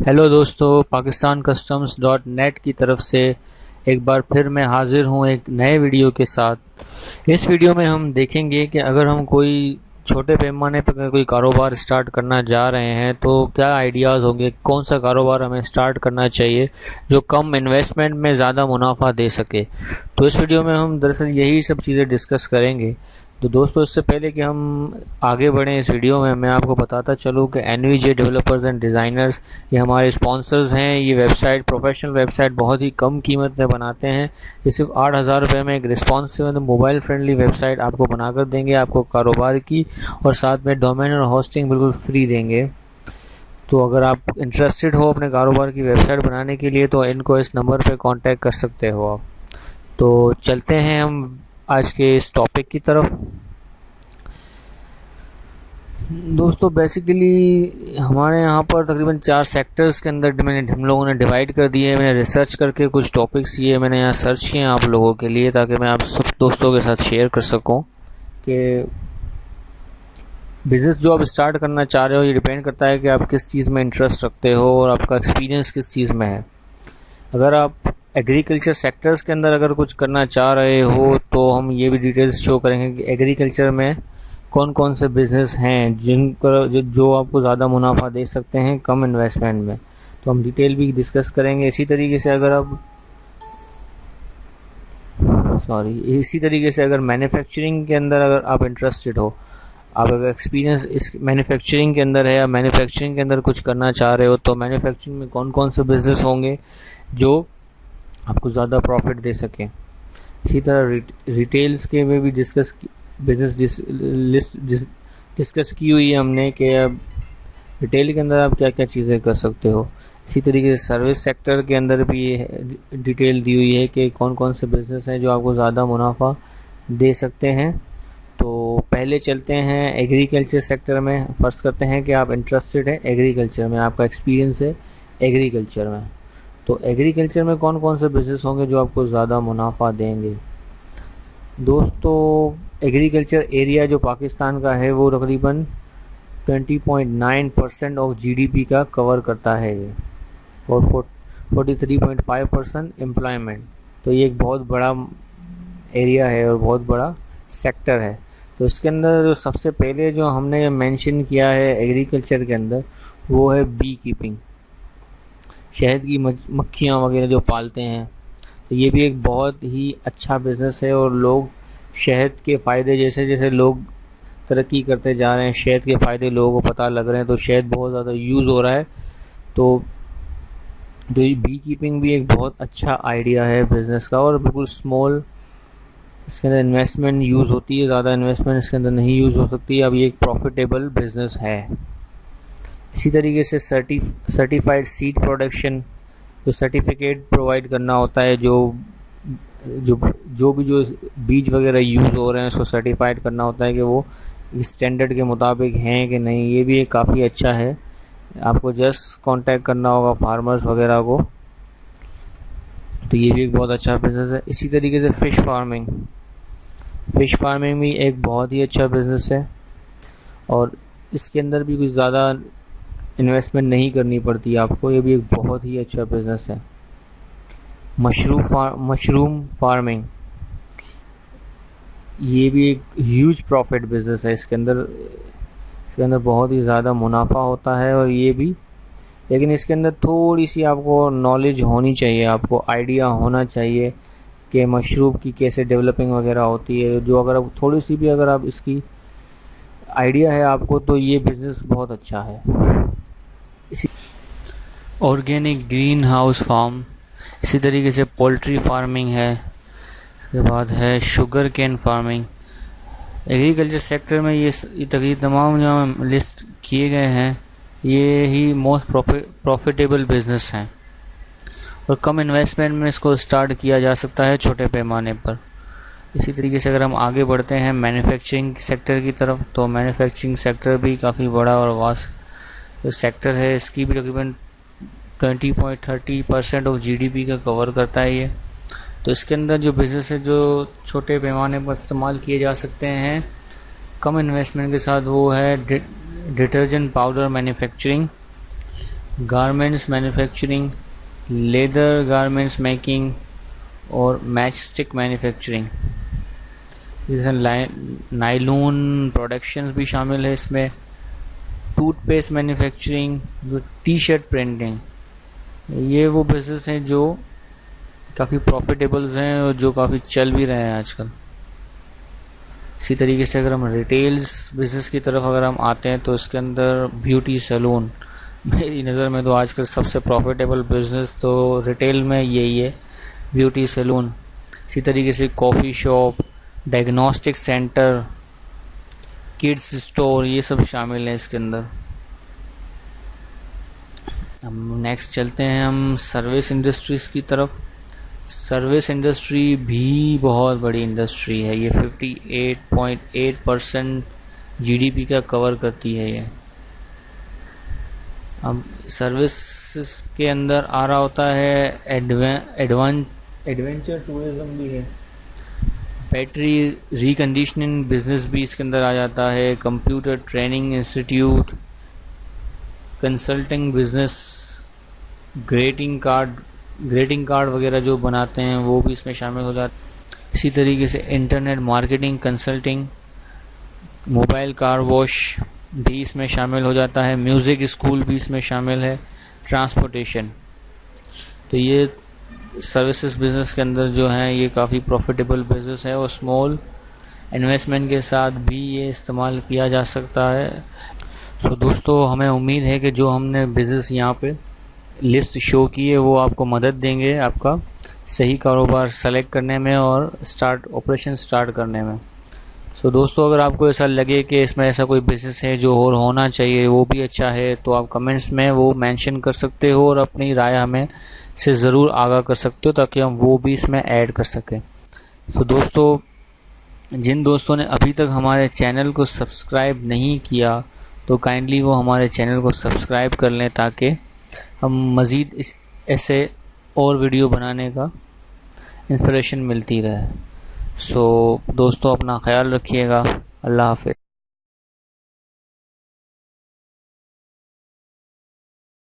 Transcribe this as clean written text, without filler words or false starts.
Hello दोस्तों, Pakistan customs dot net की तरफ से एक बार फिर मैं हाजिर हूँ एक नए वीडियो के साथ। इस वीडियो में हम देखेंगे कि अगर हम कोई छोटे पैमाने पर कोई कारोबार स्टार्ट करना जा रहे हैं तो क्या आइडियाज़ होंगे, कौन सा कारोबार हमें स्टार्ट करना चाहिए जो कम इन्वेस्टमेंट में ज़्यादा मुनाफा दे सके। तो इस वीडियो में हम दरअसल यही सब चीज़ें डिस्कस करेंगे। तो दोस्तों, इससे पहले कि हम आगे बढ़ें इस वीडियो में, मैं आपको बताता चलूँ कि एनवीजे डेवलपर्स एंड डिज़ाइनर्स ये हमारे स्पॉन्सर्स हैं। ये वेबसाइट, प्रोफेशनल वेबसाइट बहुत ही कम कीमत में बनाते हैं। ये सिर्फ 8,000 रुपये में एक रिस्पॉन्सिव मोबाइल फ्रेंडली वेबसाइट आपको बनाकर देंगे, आपको कारोबार की, और साथ में डोमेन और होस्टिंग बिल्कुल फ्री देंगे। तो अगर आप इंटरेस्टेड हो अपने कारोबार की वेबसाइट बनाने के लिए तो इनको इस नंबर पर कॉन्टैक्ट कर सकते हो आप। तो चलते हैं हम आज के इस टॉपिक की तरफ। दोस्तों, बेसिकली हमारे यहाँ पर तकरीबन 4 सेक्टर्स के अंदर हम लोगों ने डिवाइड कर दिए हैं। मैंने रिसर्च करके कुछ टॉपिक्स ये मैंने यहाँ सर्च किए हैं आप लोगों के लिए, ताकि मैं आप सब दोस्तों के साथ शेयर कर सकूँ कि बिज़नेस जो आप स्टार्ट करना चाह रहे हो ये डिपेंड करता है कि आप किस चीज़ में इंटरेस्ट रखते हो और आपका एक्सपीरियंस किस चीज़ में है। अगर आप एग्रीकल्चर सेक्टर्स के अंदर अगर कुछ करना चाह रहे हो तो हम ये भी डिटेल्स शो करेंगे कि एग्रीकल्चर में कौन कौन से बिज़नेस हैं जिन पर जो आपको ज़्यादा मुनाफा दे सकते हैं कम इन्वेस्टमेंट में। तो हम डिटेल भी डिस्कस करेंगे। इसी तरीके से अगर मैन्युफैक्चरिंग के अंदर अगर आप इंटरेस्टेड हो, आप अगर एक्सपीरियंस इस मैन्युफैक्चरिंग के अंदर है या मैन्युफैक्चरिंग के अंदर कुछ करना चाह रहे हो तो मैन्युफैक्चरिंग में कौन कौन से बिज़नेस होंगे जो आपको ज़्यादा प्रॉफिट दे सकें। इसी तरह रिटेल्स के में भी लिस्ट डिस्कस की हुई है हमने कि अब रिटेल के अंदर आप क्या क्या चीज़ें कर सकते हो। इसी तरीके से सर्विस सेक्टर के अंदर भी डिटेल दी हुई है कि कौन कौन से बिज़नेस हैं जो आपको ज़्यादा मुनाफा दे सकते हैं। तो पहले चलते हैं एग्रीकल्चर सेक्टर में। फर्स्ट करते हैं कि आप इंटरेस्टेड हैं एग्रीकल्चर में, आपका एक्सपीरियंस है एग्रीकल्चर में। तो एग्रीकल्चर में कौन कौन से बिज़नेस होंगे जो आपको ज़्यादा मुनाफा देंगे। दोस्तों, एग्रीकल्चर एरिया जो पाकिस्तान का है वो तकरीबन 20.9% ऑफ जीडीपी का कवर करता है ये, और 43.5% एम्प्लॉयमेंट। तो ये एक बहुत बड़ा एरिया है और बहुत बड़ा सेक्टर है। तो इसके अंदर जो सबसे पहले जो हमने मेंशन किया है एग्रीकल्चर के अंदर वो है बी कीपिंग, शहद की मक्खियाँ वगैरह जो पालते हैं। तो ये भी एक बहुत ही अच्छा बिज़नेस है और लोग शहद के फ़ायदे, जैसे जैसे लोग तरक्की करते जा रहे हैं शहद के फ़ायदे लोगों को पता लग रहे हैं, तो शहद बहुत ज़्यादा यूज़ हो रहा है। तो ये बी कीपिंग भी एक बहुत अच्छा आइडिया है बिज़नेस का, और बिल्कुल स्मॉल इसके अंदर इन्वेस्टमेंट यूज़ होती है, ज़्यादा इन्वेस्टमेंट इसके अंदर नहीं यूज़ हो सकती। अब ये एक प्रॉफिटेबल बिज़नेस है। इसी तरीके से सर्टिफाइड सीड प्रोडक्शन, जो सर्टिफिकेट प्रोवाइड करना होता है, जो बीज वगैरह यूज़ हो रहे हैं उसको सर्टिफाइड करना होता है कि वो स्टैंडर्ड के मुताबिक हैं कि नहीं। ये भी एक काफ़ी अच्छा है। आपको जस्ट कांटेक्ट करना होगा फार्मर्स वगैरह को। तो ये भी एक बहुत अच्छा बिज़नेस है। इसी तरीके से फ़िश फार्मिंग भी एक बहुत ही अच्छा बिज़नेस है, और इसके अंदर भी कुछ ज़्यादा इन्वेस्टमेंट नहीं करनी पड़ती आपको। ये भी एक बहुत ही अच्छा बिज़नेस है। मशरूम फार्मिंग, ये भी एक ह्यूज प्रॉफिट बिज़नेस है। इसके अंदर बहुत ही ज़्यादा मुनाफा होता है, और ये भी, लेकिन इसके अंदर थोड़ी सी आपको नॉलेज होनी चाहिए, आपको आइडिया होना चाहिए कि मशरूम की कैसे डेवलपिंग वगैरह होती है। जो अगर आप थोड़ी सी भी अगर आप इसकी आइडिया है आपको तो ये बिज़नेस बहुत अच्छा है। इसी ऑर्गेनिक ग्रीन हाउस फार्म, इसी तरीके से पोल्ट्री फार्मिंग है। इसके बाद है sugar cane farming. Agriculture sector में ये तमाम जो लिस्ट किए गए हैं ये ही मोस्ट प्रॉफिटेबल बिजनेस हैं, और कम इन्वेस्टमेंट में इसको स्टार्ट किया जा सकता है छोटे पैमाने पर। इसी तरीके से अगर हम आगे बढ़ते हैं मैन्युफैक्चरिंग सेक्टर की तरफ, तो मैन्युफैक्चरिंग सेक्टर भी काफ़ी बड़ा और वास्ट सेक्टर है। इसकी भी तकरीबन 20.30% ऑफ जीडीपी का कवर करता है ये। तो इसके अंदर जो बिज़नेस है जो छोटे पैमाने पर इस्तेमाल किए जा सकते हैं कम इन्वेस्टमेंट के साथ, वो है detergent powder manufacturing. Garments manufacturing, leather garments making और मैच स्टिक मैन्युफैक्चरिंग। जैसे नाइलून प्रोडक्शंस भी शामिल है इसमें। टूथपेस्ट मैन्युफैक्चरिंग, जो टी शर्ट प्रिंटिंग, ये वो बिजनेस हैं जो काफ़ी प्रॉफिटेबल्स हैं और जो काफ़ी चल भी रहे हैं आजकल। इसी तरीके से अगर हम रिटेल्स बिजनेस की तरफ अगर हम आते हैं तो इसके अंदर ब्यूटी सैलून, मेरी नज़र में तो आजकल सबसे प्रॉफिटेबल बिजनेस तो रिटेल में यही है, ब्यूटी सैलून। इसी तरीके से coffee shop, diagnostic centre, kids store, ये सब शामिल है इसके अंदर। हम नेक्स्ट चलते हैं हम सर्विस इंडस्ट्रीज़ की तरफ। सर्विस इंडस्ट्री भी बहुत बड़ी इंडस्ट्री है, ये 58.8% जीडीपी का कवर करती है ये। अब सर्विस के अंदर आ रहा होता है एडवेंचर टूरिज्म भी है, बैटरी रिकंडीशनिंग बिजनेस भी इसके अंदर आ जाता है, computer training institute, consulting business, grating card वगैरह जो बनाते हैं वो भी इसमें शामिल हो जाते हैं। इसी तरीके से internet marketing consulting, mobile car wash भी इसमें शामिल हो जाता है, म्यूज़िक स्कूल भी इसमें शामिल है, ट्रांसपोर्टेशन। तो ये सर्विसेज बिजनेस के अंदर जो है ये काफ़ी प्रॉफिटेबल बिजनेस है और स्मॉल इन्वेस्टमेंट के साथ भी ये इस्तेमाल किया जा सकता है। सो दोस्तों, हमें उम्मीद है कि जो हमने बिज़नेस यहाँ पे लिस्ट शो की है वो आपको मदद देंगे आपका सही कारोबार सेलेक्ट करने में और ऑपरेशन स्टार्ट करने में। सो दोस्तों, अगर आपको ऐसा लगे कि इसमें ऐसा कोई बिज़नेस है जो और होना चाहिए, वो भी अच्छा है, तो आप कमेंट्स में वो मेंशन कर सकते हो और अपनी राय हमें से ज़रूर आगाह कर सकते हो ताकि हम वो भी इसमें ऐड कर सकें। सो दोस्तों, जिन दोस्तों ने अभी तक हमारे चैनल को सब्सक्राइब नहीं किया तो काइंडली वो हमारे चैनल को सब्सक्राइब कर लें ताकि हम मज़ीद ऐसे और वीडियो बनाने का इंस्पिरेशन मिलती रहे। सो दोस्तों, अपना ख्याल रखिएगा। अल्लाह हाफ़िज़।